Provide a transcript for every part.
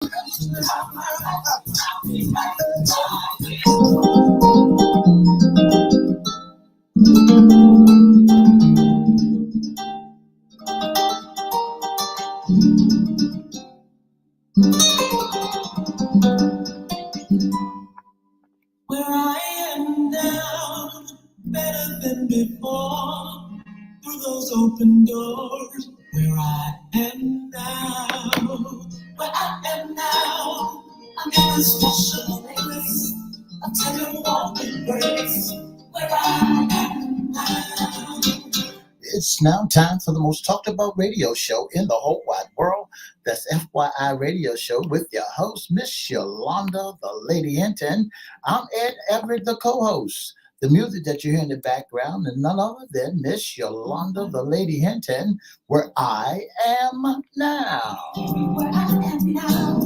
Where I am now, better than before, through those open doors. Where I am now, where I am now, I'm in a special place, a tender walk embrace. Where I am now. It's now time for the most talked about radio show in the whole wide world. That's FYI Radio Show with your host, Miss Yolanda, the Lady Hinton. I'm Ed Everett, the co-host. The music that you hear in the background is none other than Miss Yolanda, the Lady Hinton, where I am now. Where I am now.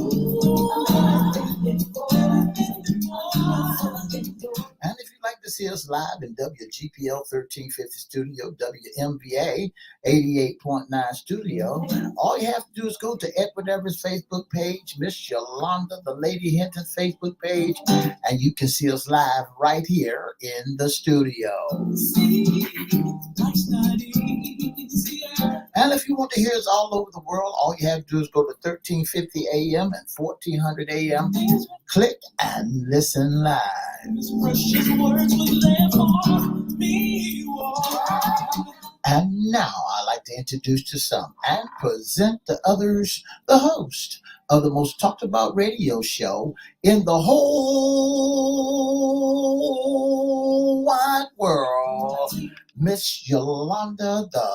And if you'd like to see us live in WGPL 1350 studio, WMVA 88.9 studio, all you have to do is go to Edward Everett's Facebook page, Miss Yolanda, the Lady Hinton Facebook page, and you can see us live right here in the studio. And if you want to hear us all over the world, all you have to do is go to 1350 AM and 1400 AM. Click and listen live. Precious words were there for me. And now I'd like to introduce to some and present to others the host of the most talked about radio show in the whole wide world, Miss Yolanda, the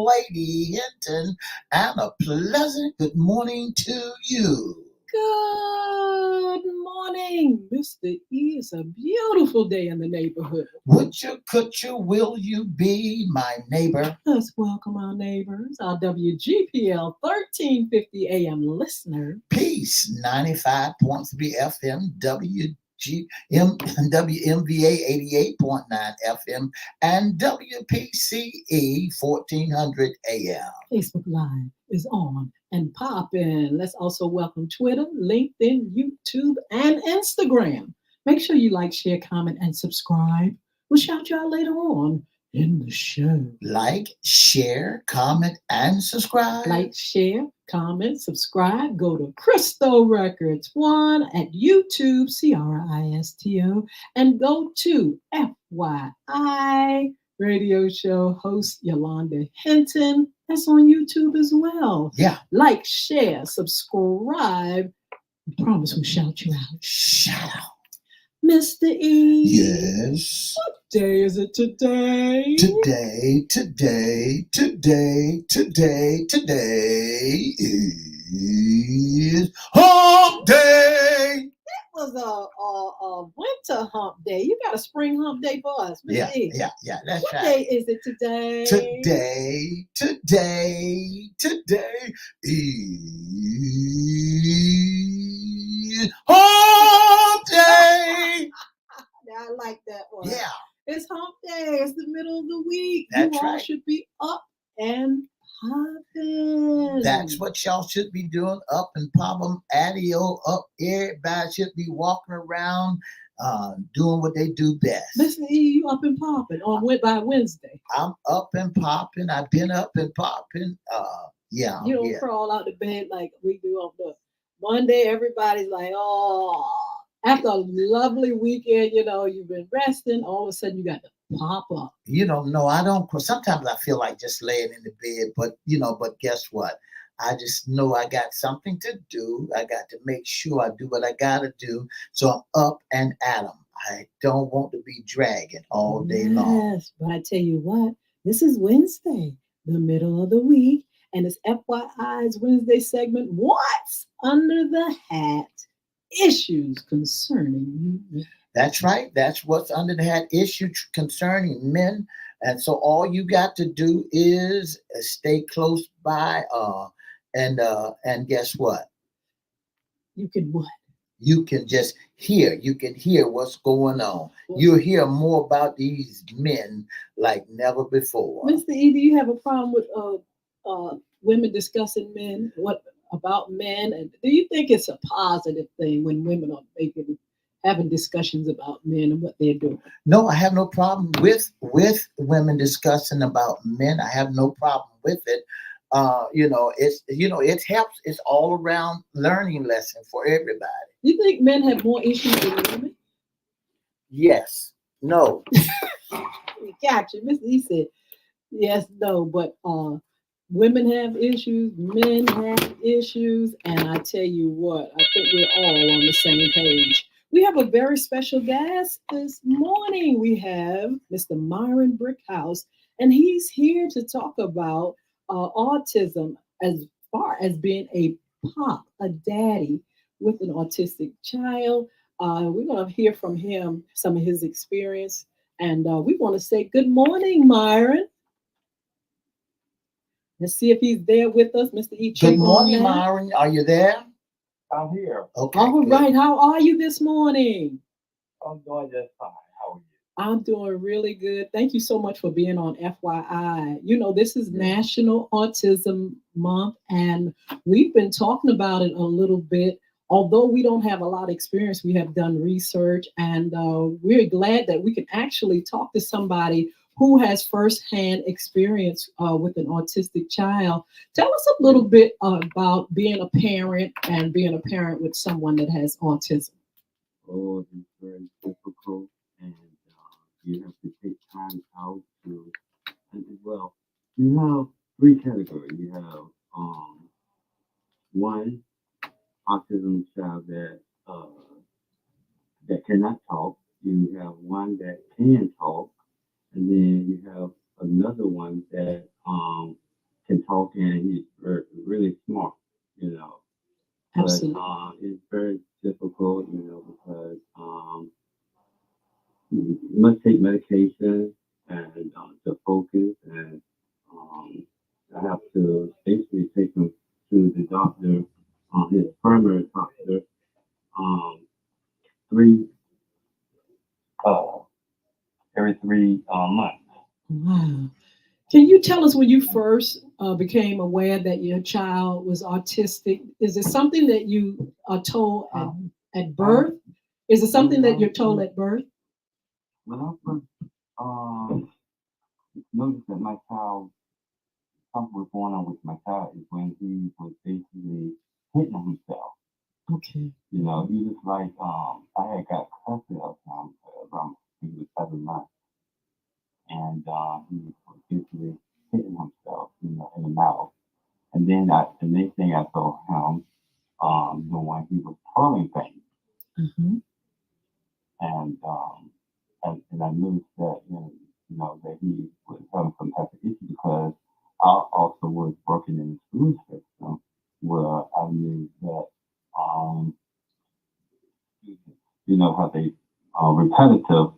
Lady Hinton, and a pleasant good morning to you. Good morning, Mr. E. It's a beautiful day in the neighborhood. Would you, could you, will you be my neighbor? Let's welcome our neighbors, our WGPL 1350 AM listener. Peace, 95.3 FM, WMVA 88.9 FM, and WPCE 1400 AM. Facebook Live is on and popping. Let's also welcome Twitter, LinkedIn, YouTube, and Instagram. Make sure you like, share, comment, and subscribe. We'll shout you out later on in the show. Like, share, comment, and subscribe. Like, share, comment, subscribe. Go to Cristo Records 1 at YouTube, CRISTO, and go to FYI Radio Show host Yolanda Hinton. That's on YouTube as well. Yeah. Like, share, subscribe. I promise we'll shout you out. Shout out. Mr. E. Yes. What day is it today? Today is Hump Day. That was a winter hump day. You got a spring hump day for us, Mr. E. Yeah, that's What right. day is it today? Today is Hump Day. I like that one. Yeah. It's hump day. It's the middle of the week. That's you all right. should be up and popping. That's what y'all should be doing, up and popping, addio, up. Everybody should be walking around, doing what they do best. Listen, E, you up and popping by Wednesday. I'm up and popping. I've been up and popping. Yeah. You don't crawl out of bed like we do on the Monday. Everybody's like, oh, after a lovely weekend, you've been resting. All of a sudden, you got to pop up. No, I don't. Sometimes I feel like just laying in the bed, but guess what? I just know I got something to do. I got to make sure I do what I got to do. So I'm up and at 'em. I don't want to be dragging all day long. Yes, but I tell you what, this is Wednesday, the middle of the week, and it's FYI's Wednesday segment, What's Under the Hat? Issues concerning you. That's right. That's what's under the hat, issue concerning men. And so all you got to do is stay close by and guess what? You can what? You can just hear. You can hear what's going on. You'll hear more about these men like never before. Mr. E, do you have a problem with women discussing men? about men? And do you think it's a positive thing when women are having discussions about men and what they're doing? No, I have no problem with women discussing about men. I have no problem with it. It helps. It's all around learning lesson for everybody. You think men have more issues than women? Yes. No. Gotcha. Mr. E said yes, no, but women have issues, men have issues, and I tell you what, I think we're all on the same page. We have a very special guest this morning. We have Mr. Myron Brickhouse, and he's here to talk about autism as far as being a pop, a daddy with an autistic child. We're going to hear from him some of his experience, and we want to say good morning, Myron. Let's see if he's there with us, Mr. E. Good morning, Myron. Are you there? I'm here. Okay. All right. How are you this morning? I'm doing just fine. How are you? I'm doing really good. Thank you so much for being on FYI. You know, this is National Autism Month, and we've been talking about it a little bit. Although we don't have a lot of experience, we have done research, and we're glad that we can actually talk to somebody who has firsthand experience with an autistic child. Tell us a little bit about being a parent and being a parent with someone that has autism. Oh, it's very difficult, and you have to take time out to, and well, you have three categories. You have one autism child that cannot talk. You have one that can talk, and then you have another one that can talk and he's really smart, you know. But it's very difficult, you know, because you must take medication and to focus, and I have to basically take him to the doctor, his primary doctor, three every 3 months. Wow. Can you tell us when you first became aware that your child was autistic? Is it something that you are told at birth? Is it something that you're told at birth? When I first noticed that my child, something was going on with my child, is when he was basically hitting himself. Okay. You know, he was like, I had got custody of him around he was 7 months, and he was basically hitting himself, you know, in the mouth. And then the next thing I saw him doing, he was twirling things, Mm-hmm. and I noticed that that he was having some type of issue because I also was working in the school system where I knew that you know how they repetitive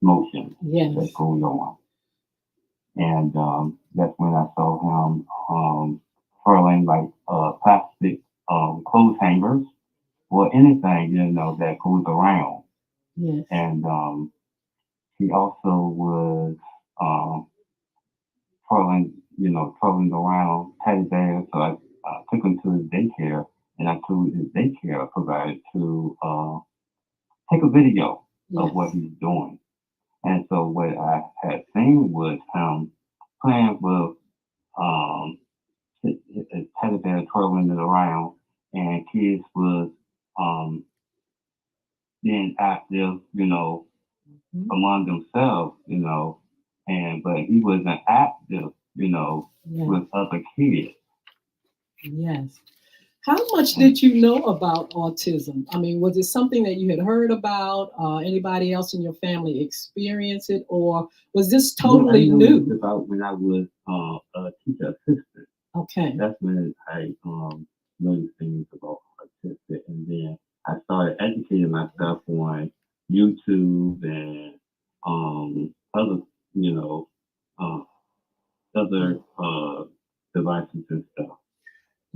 motion that goes on, and that's when I saw him twirling like plastic clothes hangers or anything that goes around. Yes. And he also was twirling around teddy bears. So I took him to his daycare, and I told his daycare provider to take a video of what he's doing. And so what I had seen was him playing with his teddy bear, twirling it around, and kids was being active, among themselves, but he wasn't active, with other kids. Yes. How much did you know about autism? I mean, was it something that you had heard about? Anybody else in your family experience it, or was this totally new? About when I was a teacher assistant. Okay. That's when I noticed things about autistic, and then I started educating myself on YouTube and other, other devices and stuff.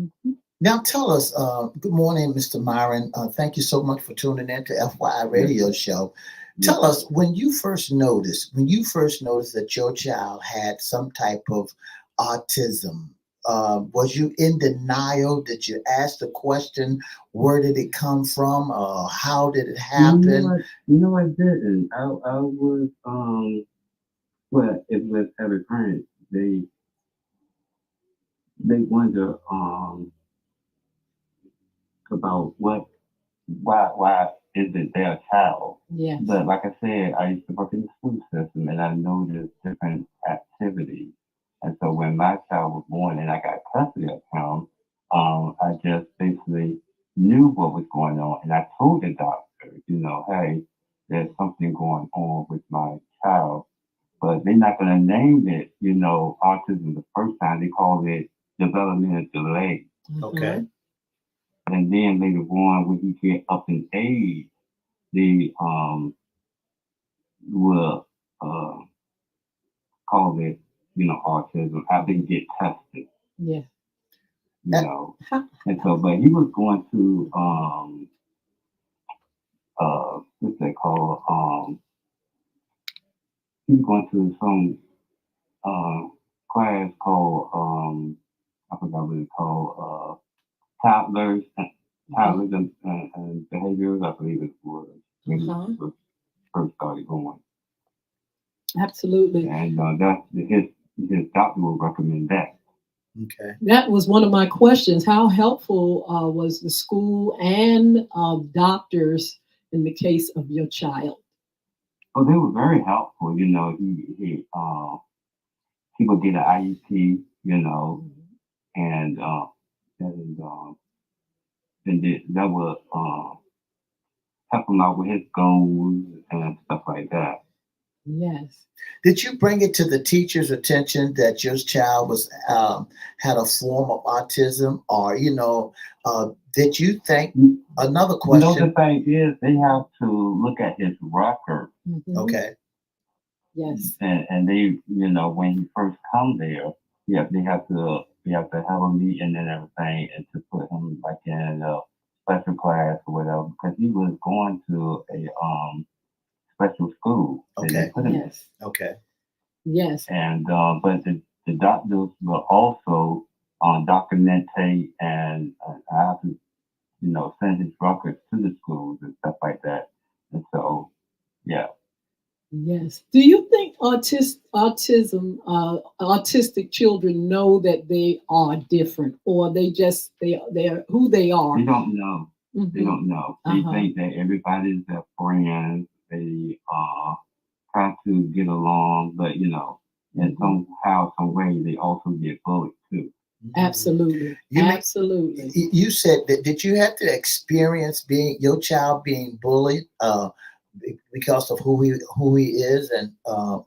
Mm-hmm. Now tell us, good morning, Mr. Myron. Thank you so much for tuning in to FYI Radio Show. Tell us, when you first noticed that your child had some type of autism, Was you in denial? Did you ask the question, where did it come from? How did it happen? I didn't. I was well, it was every parent. They wonder about why is it their child. Yes. But like I said, I used to work in the school system and I noticed different activities. And so when my child was born and I got custody of him, I just basically knew what was going on and I told the doctor, hey, there's something going on with my child. But they're not gonna name it, autism the first time. They call it developmental delay. Okay. And then later on when you get up in age, they will call it, autism after you get tested, Yeah. you know. And so, but he was going to, what's that called? He was going to some class called, I forgot what it's called, toddlers, toddlers and behaviors, I believe it was, when he first started going. Absolutely. And that's his doctor will recommend that. Okay. That was one of my questions. How helpful was the school and doctors in the case of your child? Oh, they were very helpful. He would get an IEP, and and that would help him out with his goals and stuff like that. Yes. Did you bring it to the teacher's attention that your child was had a form of autism, or did you think another question? The thing is, they have to look at his record. Mm-hmm. Okay. Yes. And they, when he first come there, they have to have a meeting and everything, and to put him like in a special class or whatever, because he was going to a special school. Okay. Yes. Okay. Yes. And but the doctors will also documentate and I have to, send his records to the schools and stuff like that. And so, yeah. Yes. Do you think autistic children know that they are different, or they're who they are? They don't know. Mm-hmm. They don't know. They think that everybody's their friends. They try to get along, but in somehow, some way, they also get bullied too. Absolutely. Absolutely. You said that, did you have to experience your child being bullied because of who he is, and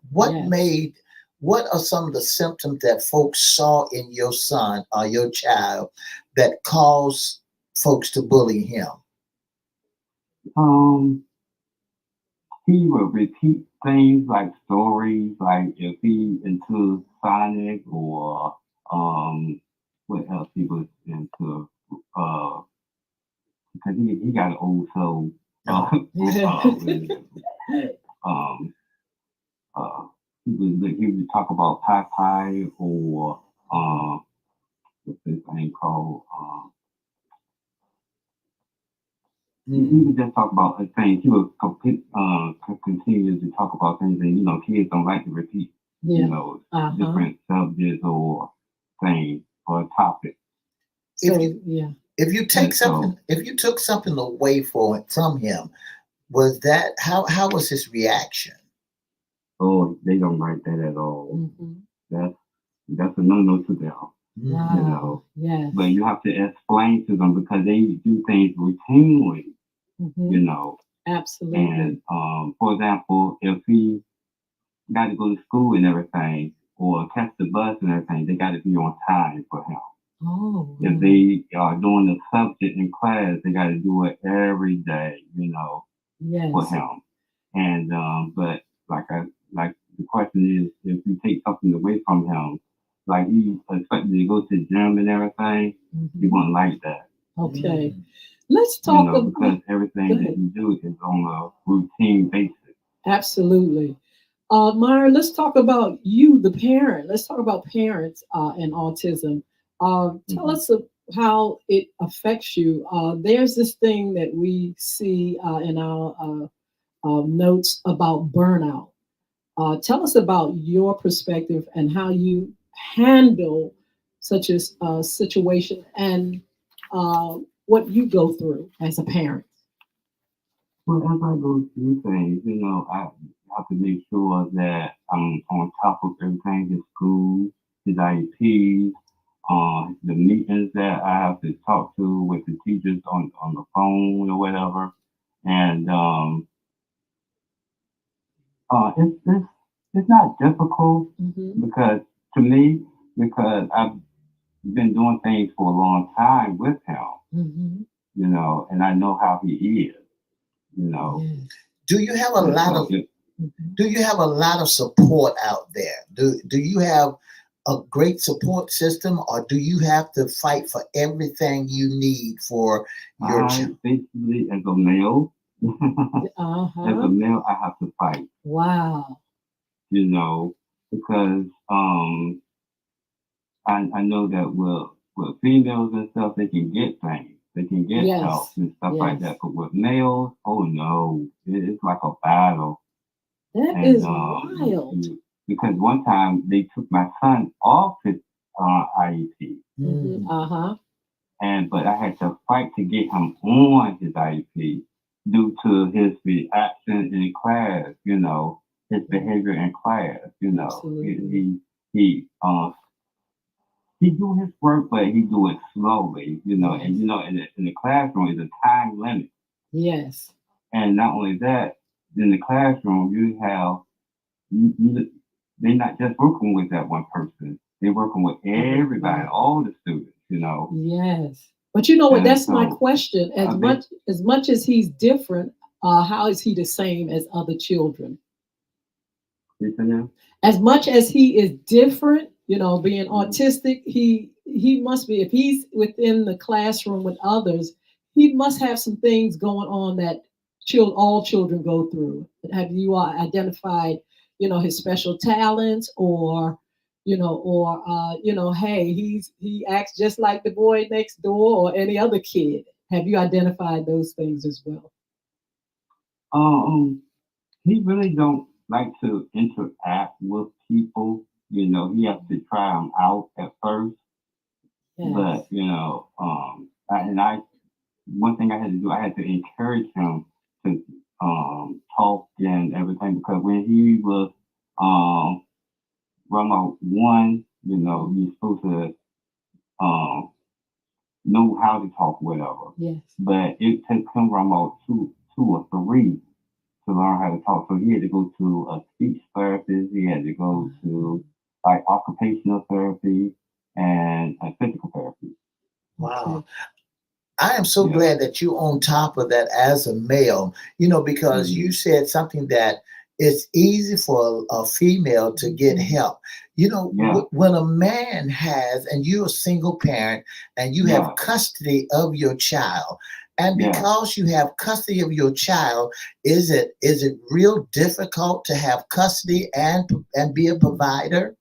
what are some of the symptoms that folks saw in your son or your child that caused folks to bully him? He would repeat things like stories, like if he into Sonic or what else he was into, because he got an old soul. Um, he would talk about Popeye or what's this thing called? He would just talk about things. He would continue to talk about things, and kids don't like to repeat, different subjects or things or topics. So, if you took something away from him, was that how was his reaction? Oh, they don't like that at all. Mm-hmm. That's a no to them. Wow. Yes. But you have to explain to them because they do things routinely. Absolutely. And for example, if he got to go to school and everything, or catch the bus and everything, they got to be on time for him. Oh. If they are doing the subject in class, they got to do it every day, for him. And but like the question is, if you take something away from him, like he expected to go to the gym and everything, he wouldn't like that. Okay. Let's talk about, because everything that you do is on a routine basis. Absolutely. Myra, let's talk about you, the parent. Let's talk about parents and autism. Tell us how it affects you. There's this thing that we see in our notes about burnout. Tell us about your perspective and how you handle such a situation and what you go through as a parent. Well, as I go through things, I have to make sure that I'm on top of everything, his school, his IEPs, the meetings that I have to talk to with the teachers on the phone or whatever. And it's not difficult because to me, because I've been doing things for a long time with him, and I know how he is, Yes. Do you have a And lot so of do you have a lot of support out there? Do you have a great support system, or do you have to fight for everything you need for your child? basically, as a male, as a Uh-huh. male, I have to fight, Wow. because I know that with females and stuff, they can get things, they can get help Yes. and stuff like Yes. that. But with males, oh no, it's like a battle. That And is wild. because one time they took my son off his IEP, Uh-huh. but I had to fight to get him on his IEP due to his reaction in class, his behavior in class, Absolutely. he do his work, but he do it slowly, and Yes. in the classroom is a time limit, Yes. and not only that, in the classroom you have they're not just working with that one person, they're working with everybody, Everybody. all the students. Yes. But you know what? And That's my so question. I think As much as he's different, how is he the same as other children? it's As much as he is different, being autistic, he must be. If he's within the classroom with others, he must have some things going on that all children go through. Have you identified, his special talents, or hey, he acts just like the boy next door or any other kid? Have you identified those things as well? um he really don't like to interact with people. He has to try them out at first, but Yes. and I one thing I had to do, I had to encourage him to talk and everything, because when he was um Rama one, you're supposed to um know how to talk, whatever. Yes. But it took him Rama two or three to learn how to talk. So he had to go to a speech therapist. He had to go to like occupational therapy and physical therapy. Wow. Okay. I am so Yeah, glad that you're on top of that as a male, because Mhm. you said something that it's easy for a female to get Mhm. help. yeah, When a man has, and you're a single parent and you have yeah, custody of your child, and yeah, because you have custody of your child, is it real difficult to have custody and be a provider?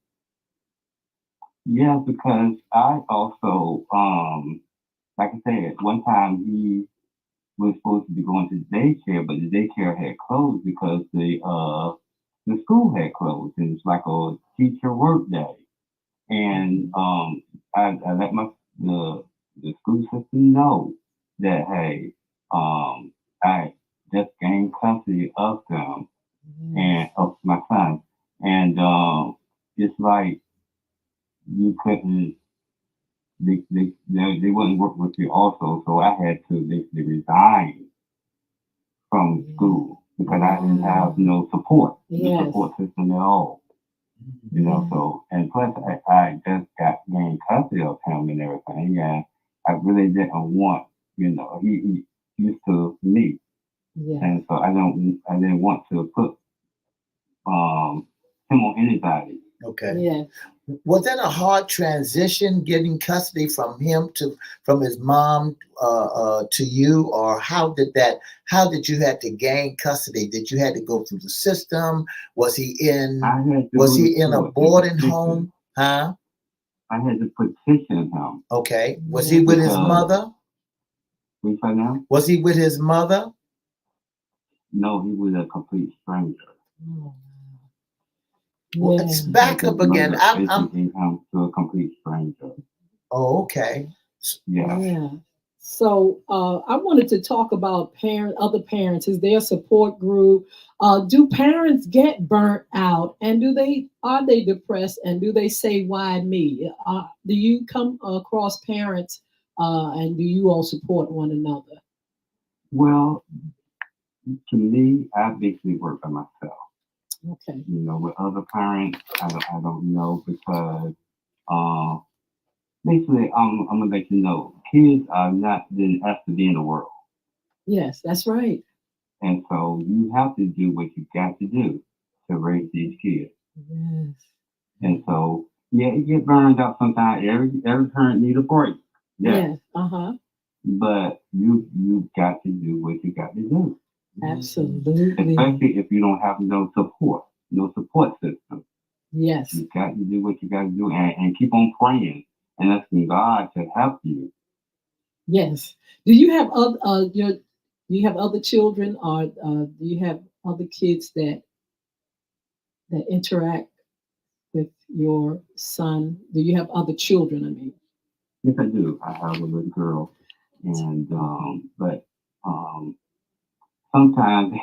yeah. Because I also, like I said, one time he was supposed to be going to daycare, but the daycare had closed because the school had closed, and it's like a teacher work day. And Mhm. I let the the school system know that, hey, I just gained custody of them and Yes. of my son, and it's like you couldn't, they wouldn't work with you also, so I had to basically resign from Yeah. school because I didn't have Wow. no Yes. support system at all. Yeah. So, and plus I just got gained custody of him and everything, and I really didn't want, he used to me, Yes. and so I didn't want to put him on anybody. Okay. Yes. Was that a hard transition getting custody from his mom to you, or how did you have to gain custody? Did you had to go through the system? Was he in I had to was go he in a to boarding institution. home? Huh? I had to petition him. Okay. Was he with his mother? We say now? Was he with his mother? No, he was a complete stranger. Well, let's back up again. I'm him to a complete stranger. Oh, okay. Yeah. So I wanted to talk about other parents. Is there a support group? Do parents get burnt out, and are they depressed, and do they say, "Why me"? Do you come across parents, and do you all support one another? Well, to me, I basically work by myself. Okay. You know, with other parents, I don't know because basically, I'm gonna let you know, kids are not been asked to be in the world. Yes, that's right. And so you have to do what you got to do to raise these kids. Yes. And so, yeah, it get burned out sometimes. Every parent need a break. Yeah. Uh-huh. But you got to do what you got to do. Absolutely. Especially if you don't have no support system. Yes. You got to do what you got to do and keep on praying and asking God to help you. Yes. Do you have other children, or do you have other kids that interact with your son? Do you have other children? I mean. Yes, I do. I have a little girl, and but sometimes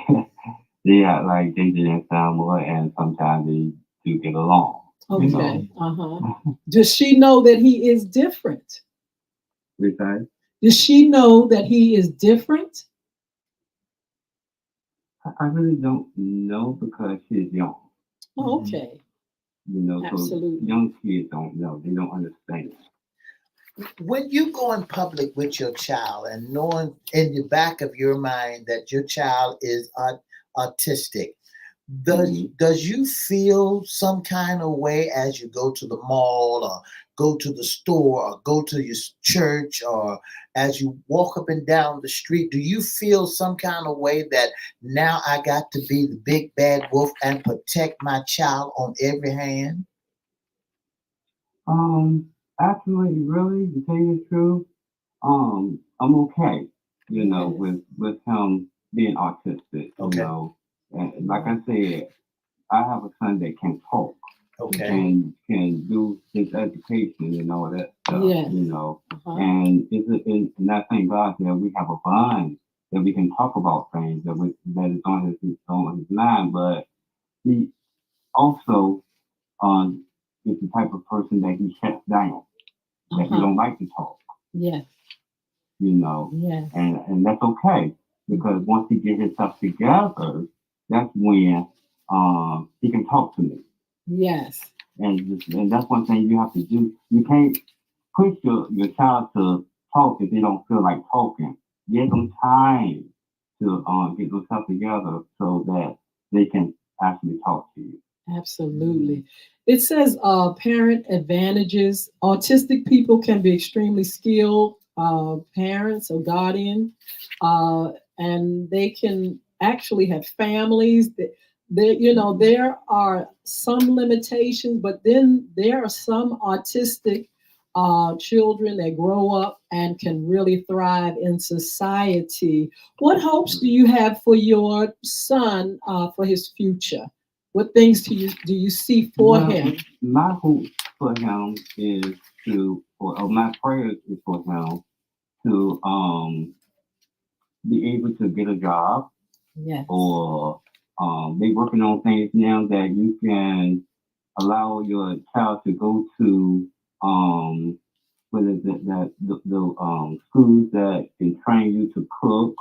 they act like they didn't sound more, and sometimes they do get along. Okay. You know? Does she know that he is different? Besides, does she know that he is different? I really don't know because she's young. Oh, okay. You know, absolutely. So young kids don't know. They don't understand. When you go in public with your child and knowing in the back of your mind that your child is autistic, does you feel some kind of way as you go to the mall or go to the store or go to your church or as you walk up and down the street? Do you feel some kind of way that now I got to be the big bad wolf and protect my child on every hand? Actually, really, to tell you the truth, I'm okay, you know, with him being autistic, you know. And like I said, I have a son that can talk. Okay. Can do his education and all that stuff, you know. And and I thank God that we have a bond that we can talk about things that is on his mind, but he also is the type of person that he shuts down, that he don't like to talk. Yes. You know. Yes. And that's okay because once he gets himself together, that's when he can talk to me. Yes. And that's one thing you have to do. You can't push your child to talk if they don't feel like talking. Give them time to get themselves together so that they can actually talk to you. Absolutely. It says parent advantages. Autistic people can be extremely skilled parents or guardian, and they can actually have families. There are some limitations, but then there are some autistic children that grow up and can really thrive in society. What hopes do you have for your son for his future? What things do you see for him? My hope for him is or my prayers is for him to be able to get a job. Yes. Or they working on things now that you can allow your child to go to what is it that the schools that can train you to cook,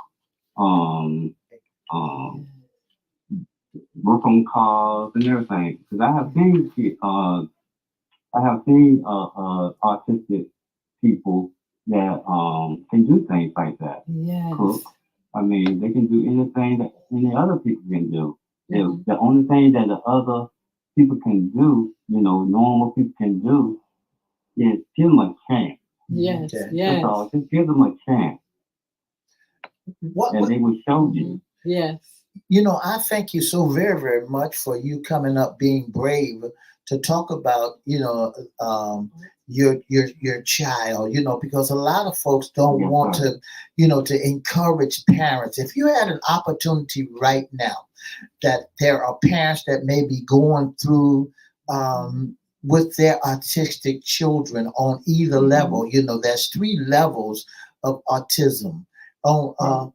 work on cars and everything. Because I have seen autistic people that can do things like that. Yes. Cook. I mean, they can do anything that any other people can do. The only thing that the other people can do, normal people can do, is give them a chance. Yes, That's all. Just give them a chance. And they will show you. Yes. I thank you so very, very much for you coming up, being brave to talk about, your child, because a lot of folks don't Yes, want sir. to encourage parents. If you had an opportunity right now that there are parents that may be going through with their autistic children on either level, there's 3 levels of autism. On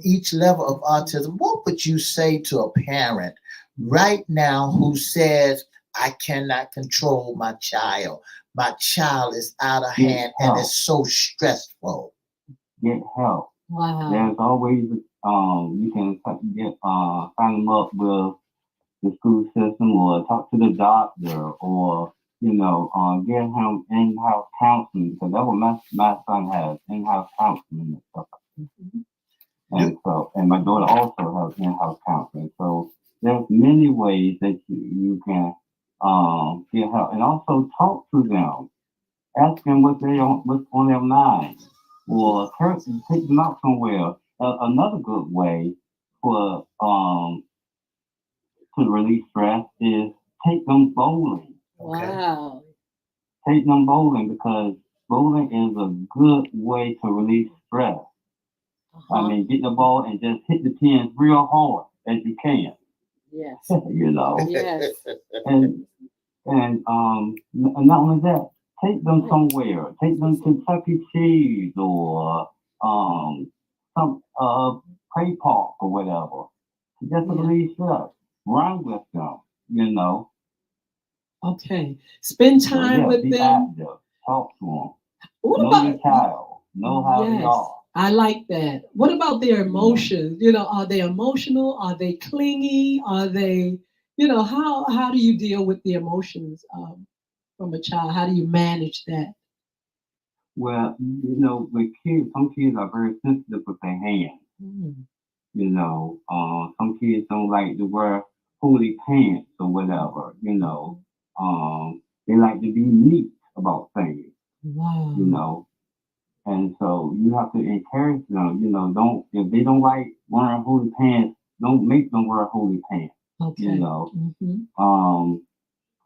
each level of autism, what would you say to a parent right now who says, I cannot control my child. My child is out of Get hand and help. it's so stressful. Get help. Wow. There's always you can get sign them up with the school system or talk to the doctor or get him in-house counseling because that's what my son has, in-house counseling and stuff. And my daughter also has in-house counseling. So there's many ways that you can get help and also talk to them, ask them what's on their mind, or take them out somewhere. Another good way for to release stress is take them bowling. Wow. Take them bowling because bowling is a good way to release stress. I mean, get the ball and just hit the pins real hard as you can. Yes. Yes. Yes. And not only that, take them somewhere. Take them to Chuck E. Cheese or some play park or whatever. Just to release stress. Run with them. Okay. Spend time with be them. active. Talk to them. What Know about your child. Know how they are. I like that. What about their emotions? Are they emotional? Are they clingy? Are they, how do you deal with the emotions from a child? How do you manage that? Well, with kids, some kids are very sensitive with their hands. Some kids don't like to wear holy pants or whatever. They like to be neat about things. Wow. And so you have to encourage them. Don't if they don't like wearing holy pants, don't make them wear holy pants. Okay. I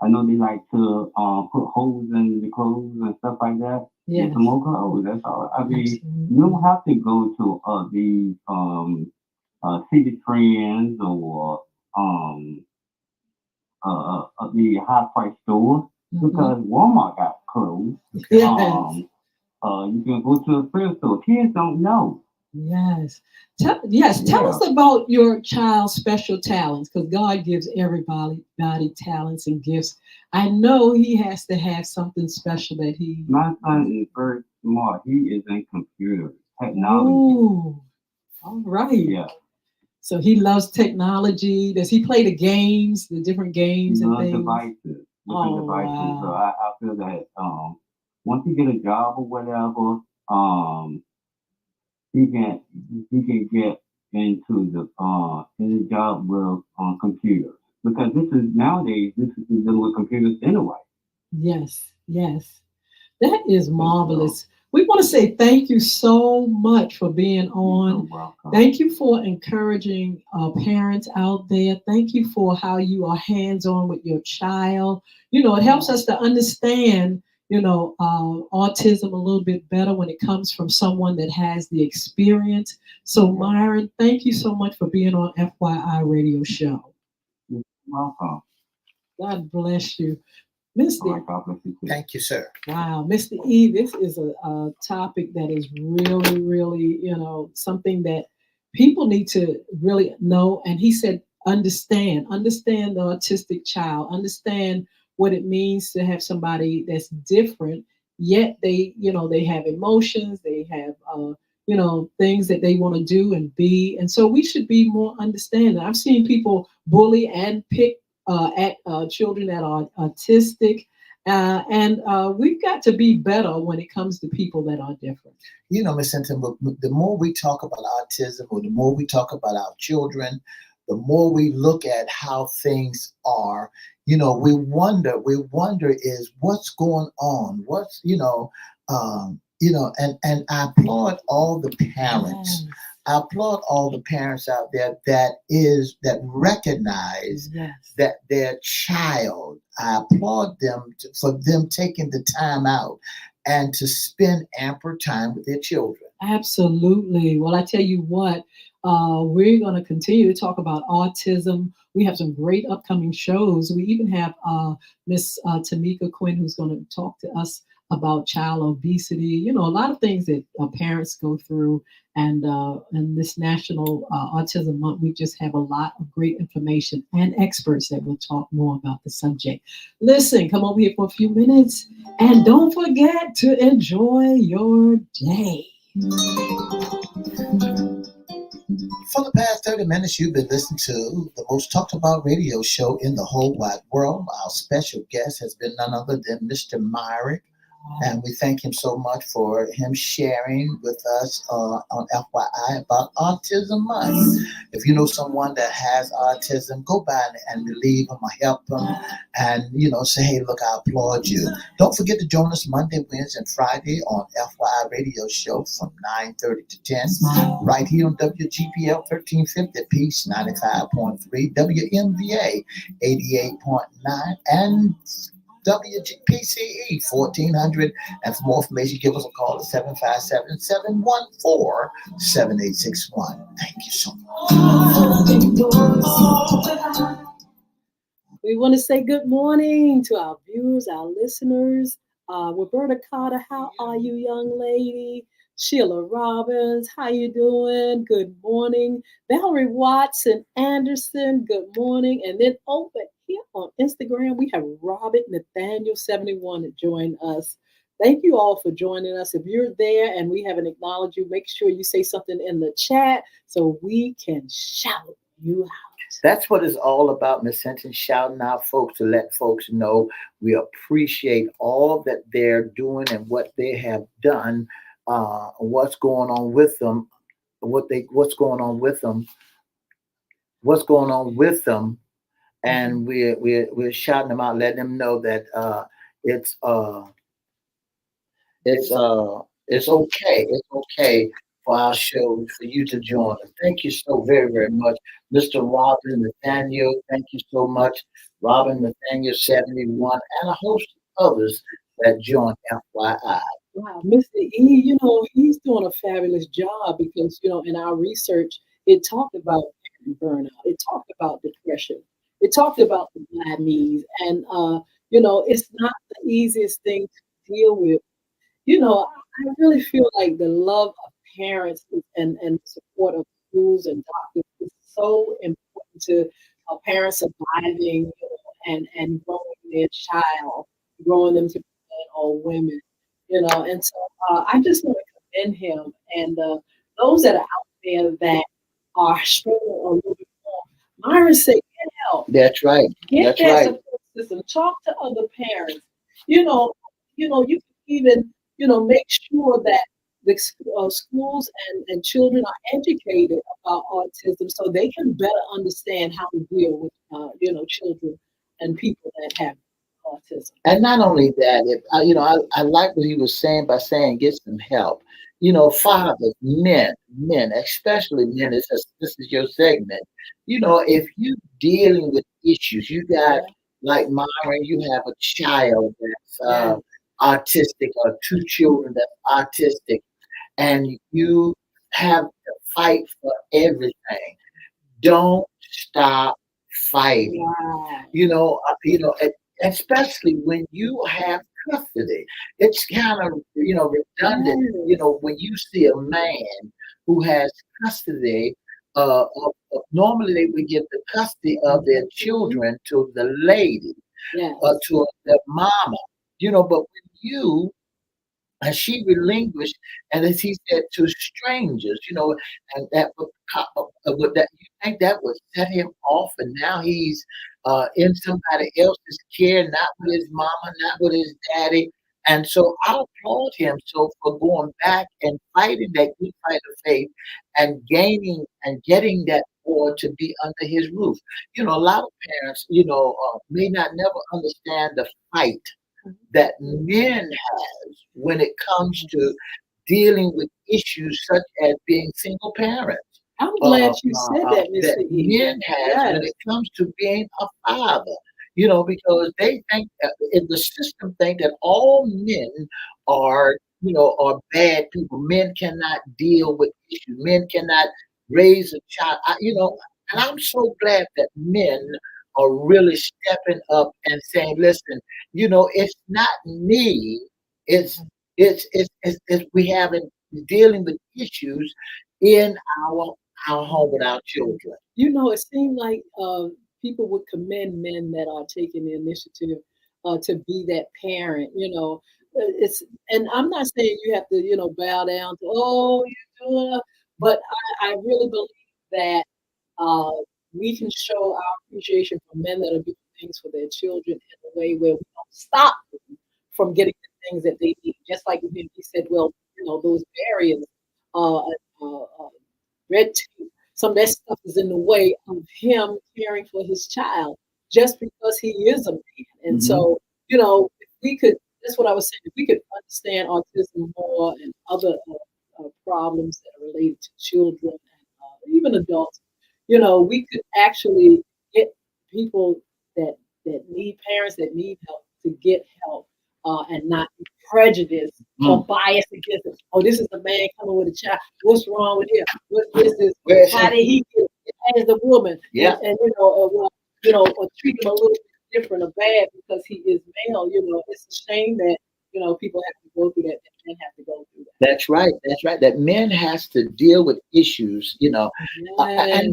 know they like to put holes in the clothes and stuff like that. Yes. Get some more clothes. That's all. I mean, you don't have to go to these city trends or the high price stores because Walmart got clothes. Yes. You can go to a thrift store. Kids don't know. Yes. Tell us about your child's special talents because God gives everybody talents and gifts. I know he has to have something special that he. My son is very smart. He is in computer technology. Oh, all right. Yeah. So he loves technology. Does he play the games, the different games he and loves things? Devices. Different devices. Wow. So I feel that once he get a job or whatever, he can get into the job with computers because this is dealing with computers anyway. Yes. That is marvelous. We want to say thank you so much for being on. Thank you for encouraging parents out there. Thank you for how you are hands-on with your child. It helps us to understand, autism a little bit better when it comes from someone that has the experience. So, Myron, thank you so much for being on FYI Radio Show. You're welcome. God bless you. Mr. Thank you, sir. Wow, Mr. E, this is a topic that is really, really, something that people need to really know. And he said, understand the autistic child, understand what it means to have somebody that's different, yet they have emotions, they have, things that they want to do and be. And so we should be more understanding. I've seen people bully and pick at children that are autistic. And we've got to be better when it comes to people that are different. Ms. Hinton, the more we talk about autism or the more we talk about our children, the more we look at how things are, we wonder is what's going on? What's, and I applaud all the parents I applaud all the parents out there that recognize Yes. that their child. I applaud them for them taking the time out and to spend ample time with their children. Absolutely. Well, I tell you what, we're going to continue to talk about autism. We have some great upcoming shows. We even have Miss Tamika Quinn, who's going to talk to us about child obesity. You know, a lot of things that parents go through. And this National Autism Month, we just have a lot of great information and experts that will talk more about the subject. Listen, come over here for a few minutes, and don't forget to enjoy your day. For the past 30 minutes, you've been listening to the most talked about radio show in the whole wide world. Our special guest has been none other than Mr. Myrick. And we thank him so much for him sharing with us on FYI about Autism Month. If you know someone that has autism, go by and relieve them or help them and, say, hey, look, I applaud you. Don't forget to join us Monday, Wednesday, and Friday on FYI Radio Show from 9:30 to 10, right here on WGPL 1350, Peace 95.3, WMVA 88.9, and WPCE 1400. And for more information, give us a call at 757-714-7861. Thank you so much. We want to say good morning to our viewers, our listeners. Roberta Carter, how are you, young lady? Sheila Robbins, how you doing? Good morning. Valerie Watson Anderson, good morning. And then over here on Instagram, we have Robert Nathaniel 71 to join us. Thank you all for joining us. If you're there and we haven't acknowledged you, make sure you say something in the chat so we can shout you out. That's what it's all about, Miss Hinton, shouting out folks to let folks know we appreciate all that they're doing and what they have done, what's going on with them, what's going on with them, and we're shouting them out, letting them know that it's it's okay. It's okay for our show for you to join us. Thank you so very, very much, Mr. Robin Nathaniel. Thank you so much, Robin Nathaniel 71, and a host of others that joined FYI. Wow, Mr. E, he's doing a fabulous job because, in our research, it talked about burnout, it talked about depression, it talked about the diabetes, and, it's not the easiest thing to deal with. I really feel like the love of parents and support of schools and doctors is so important to parents surviving and growing their child, growing them to be men or women, And so I just want to commend him and those that are out there that are struggling a little bit more. Myron said, get help. That's right. Get That's that right. support system. Talk to other parents. You can even, make sure that the schools and children are educated about autism so they can better understand how to deal with, children and people that have autism. And not only that, I like what he was saying by saying get some help. Fathers, men, especially men. This is your segment. If you dealing with issues, you got like Myron, you have a child that's autistic or two children that's autistic, and you have to fight for everything. Don't stop fighting. Wow. Especially when you have custody. It's kind of, redundant, when you see a man who has custody, normally they would give the custody of their children to the lady, Yes. to their mama, but when and she relinquished, and as he said, to strangers, and that you think that would set him off, and now he's in somebody else's care, not with his mama, not with his daddy, and so I applaud him for going back and fighting that good fight of faith, and gaining and getting that boy to be under his roof. A lot of parents, may not never understand the fight that men has when it comes to dealing with issues such as being single parents. I'm glad you said that, That Mr. E. men has when Yes. it comes to being a father. Because they think in the system think that all men are bad people. Men cannot deal with issues. Men cannot raise a child. And I'm so glad that men are really stepping up and saying, "Listen, it's not me. It's it's we haven't dealing with issues in our our home with our children." It seemed like people would commend men that are taking the initiative to be that parent. It's and I'm not saying you have to, bow down to you're doing, but I really believe that uh, we can show our appreciation for men that are doing things for their children in a way where we don't stop them from getting the things that they need. Just like he said, well, those barriers, uh, red tape, some of that stuff is in the way of him caring for his child just because he is a man. And Hmm. so, if we could, that's what I was saying, if we could understand autism more and other problems that are related to children and even adults, we could actually get people that need parents that need help to get help and not be prejudiced or Mm. biased against it. Oh, this is a man coming with a child. What's wrong with him? What is this? Where's How him? did he get as the woman? Yeah, And or treat him a little bit different or bad because he is male. It's a shame that people have to go through that. That men have to go through that. that's right. That's right. That men has to deal with issues. And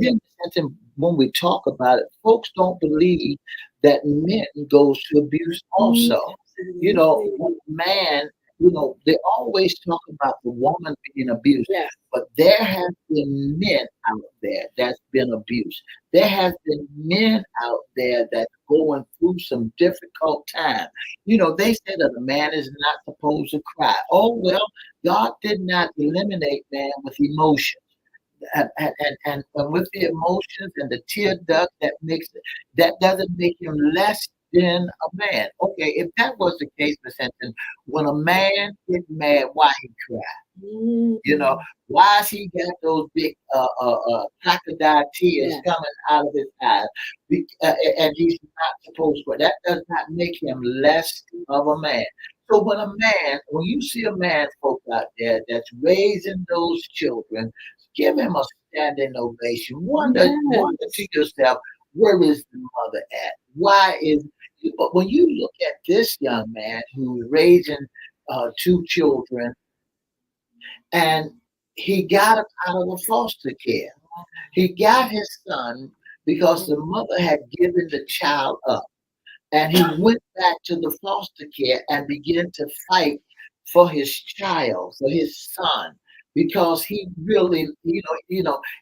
Yes. then when we talk about it, folks don't believe that men goes to abuse Mm, also. absolutely. Man, they always talk about the woman being abused, Yes. but there have been men out there that's been abused. There have been men out there that's going through some difficult time. They say that a man is not supposed to cry. Oh, well, God did not eliminate man with emotion and with the emotions and the tear duct that doesn't make him less than a man. Okay, if that was the case, Miss Hinton, when a man gets mad, why he cry? You know, Mm, why has he got those big crocodile tears yes. coming out of his eyes? And he's not supposed to. That does not make him less of a man. So when you see a man, folk out there that's raising those children, give him a standing ovation. Wonder to Yes. yourself, where is the mother at? Why is? But when you look at this young man who's raising two children and he got him out of the foster care. He got his son because the mother had given the child up. And he went back to the foster care and began to fight for his child, for his son, because he really,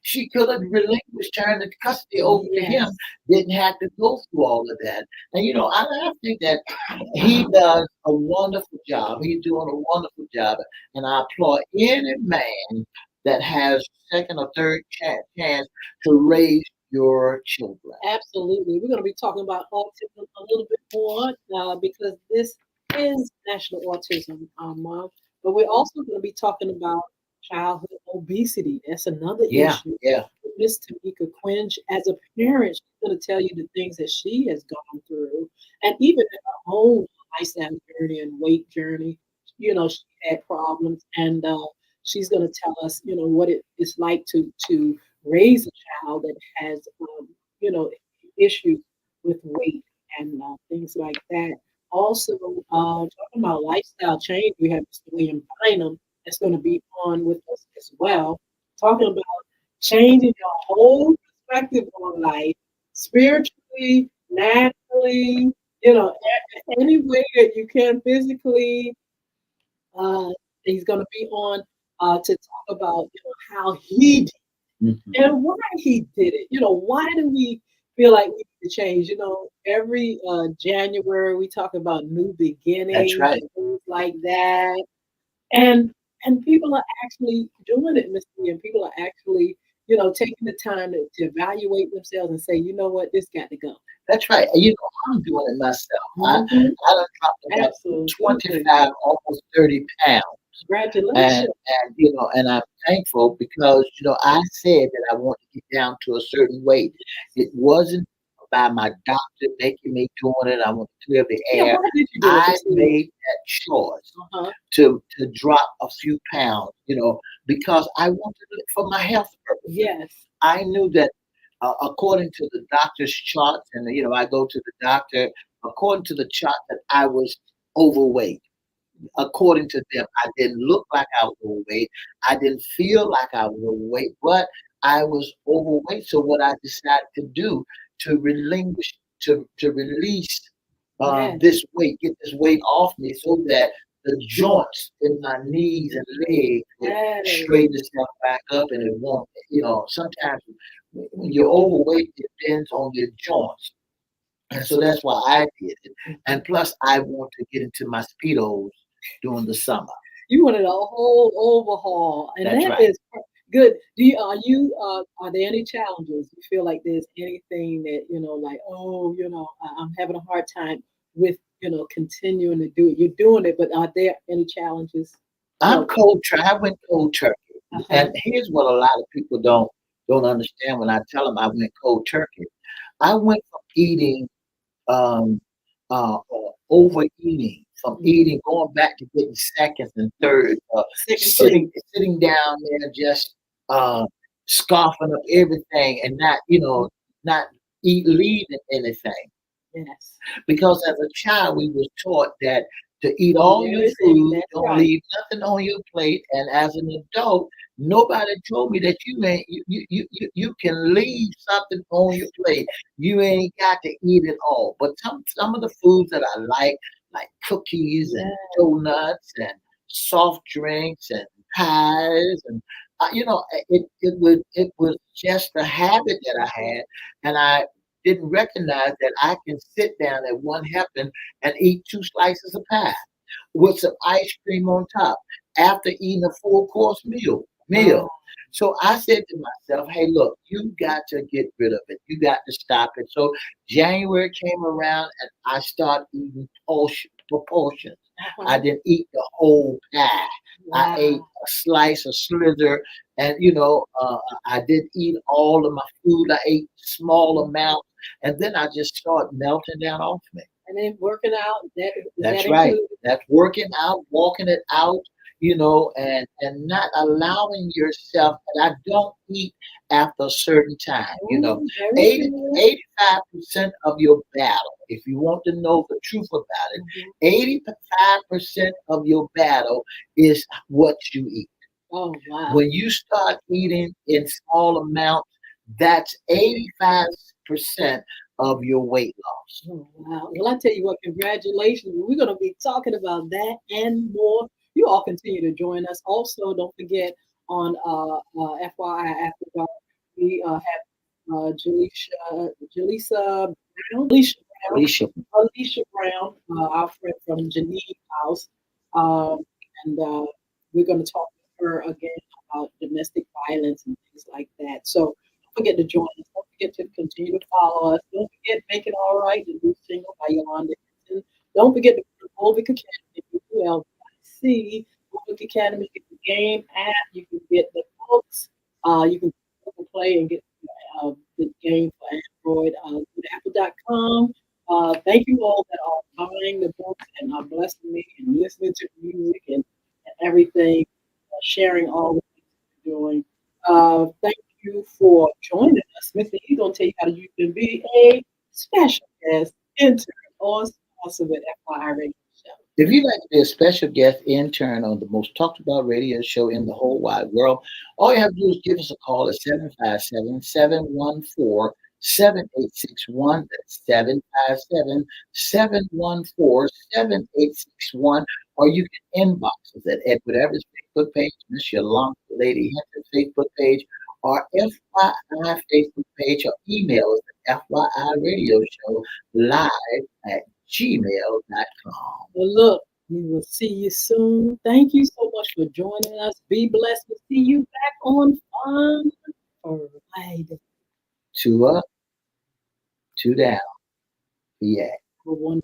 she could have relinquished her the custody over to him, Yes. didn't have to go through all of that. And I think that he does a wonderful job. He's doing a wonderful job, and I applaud any man that has second or third chance to raise your children. Absolutely. We're going to be talking about autism a little bit more because this is National Autism Month. But we're also going to be talking about childhood obesity. That's another Yeah, issue. yeah. Miss Tamika Quinch, as a parent, she's going to tell you the things that she has gone through, and even in her own lifestyle journey and weight journey. She had problems, and she's going to tell us, what it is like to raise a child that has, you know, issues with weight and things like that. Also, talking about lifestyle change, we have Mr. William Bynum that's going to be on with us as well, talking about changing your whole perspective on life, spiritually, naturally, any way that you can physically. Uh, he's going to be on to talk about how he did Mhm. and why he did it. Why do we feel like we need to change? Every January we talk about new That's beginnings right. and things like that. And people are actually doing it, Miss Lee, and people are actually, taking the time to evaluate themselves and say, you know what, this got to go. That's right. I'm doing it myself. I Hmm. I done dropped about Absolutely. 25, almost 30 pounds. Congratulations. And I'm thankful because I said that I want to get down to a certain weight. It wasn't by my doctor making me doing it. I want to clear the Yeah, air. why did you do it, I Christina? made that choice Uh-huh. to drop a few pounds, because I wanted it for my health purposes. Yes. I knew that according to the doctor's charts, and I go to the doctor according to the chart that I was overweight. According to them, I didn't look like I was overweight. I didn't feel like I was overweight, but I was overweight. So what I decided to do to relinquish, to release Yes. this weight, get this weight off me, so that the joints in my knees and legs would Yes. straighten itself back up, and it won't. Sometimes when you're overweight, it depends on your joints. And so that's why I did it. And plus, I want to get into my speedos during the summer. You wanted a whole overhaul, and That's that right. is good. Are there any challenges? You feel like there's anything that like, oh, I'm having a hard time with continuing to do it. You're doing it, but are there any challenges? I'm cold turkey. I went cold turkey, Uh-huh. and here's what a lot of people don't understand when I tell them I went cold turkey. I went from eating um, overeating, from eating, going back to getting seconds and thirds, Second sitting down there just uh, scoffing up everything and not leaving anything. Yes. Because as a child, we was taught that to eat Don't all leave your anything. food, That's don't right. leave nothing on your plate. And as an adult, nobody told me that you ain't you can leave something on your plate. You ain't got to eat it all. But some of the foods that I like cookies and Yeah. donuts and soft drinks and pies and it was just a habit that I had, and I didn't recognize that I can sit down at one helping and eat two slices of pie with some ice cream on top after eating a full course meal. Wow. So I said to myself, hey, look, you got to get rid of it. You got to stop it. So January came around and I started eating proportions. I Uh-huh. didn't eat the whole pie. I ate Wow. a slice, a slither, and I didn't eat all of my food. I ate small amounts, and then I just started melting down off me. And then working out, that That's right. includes. That's working out, walking it out, and not allowing yourself. And I don't eat after a certain time. Oh, very 80, good. 85% of your battle, if you want to know the truth about it, Mhm. 85% of your battle is what you eat. Oh, wow. When you start eating in small amounts, that's 85% of your weight loss. Oh, wow. Well, I tell you what, congratulations. We're going to be talking about that and more. You all continue to join us. Also, don't forget on FYI After Dark, we have Jaleesa Brown, Alicia, Alicia Brown, our friend from Geneva House. Um, and we're going to talk with her again about domestic violence and things like that. So don't forget to join us. Don't forget to continue to follow us. Don't forget Make It All Right, the new single by Yolanda Hinton. Don't forget to go to Volvic Academy, ULC, Volvic Academy, get the game app. You can get the books. You can play and get the game for Android. Go to apple.com. Thank you all that are buying the books and are blessing me and listening to the music and everything, sharing all the things that you're doing. Thank you for joining us. Mr. He's going to tell you how you can be a special guest, intern, or sponsor with FYI Radio Show. if you'd like to be a special guest intern on the most talked about radio show in the whole wide world, all you have to do is give us a call at 757-714-7861. That's 757-714-7861. Or you can inbox us at Edward Everett's Facebook page, Miss Yolanda Lady Hinton Facebook page, or FYI Facebook page, or email us at FYI Radio Show live at gmail.com. Well, look, we will see you soon. Thank you so much for joining us. Be blessed. We'll see you back on Fun Friday. Two up, two down. Yeah. For one.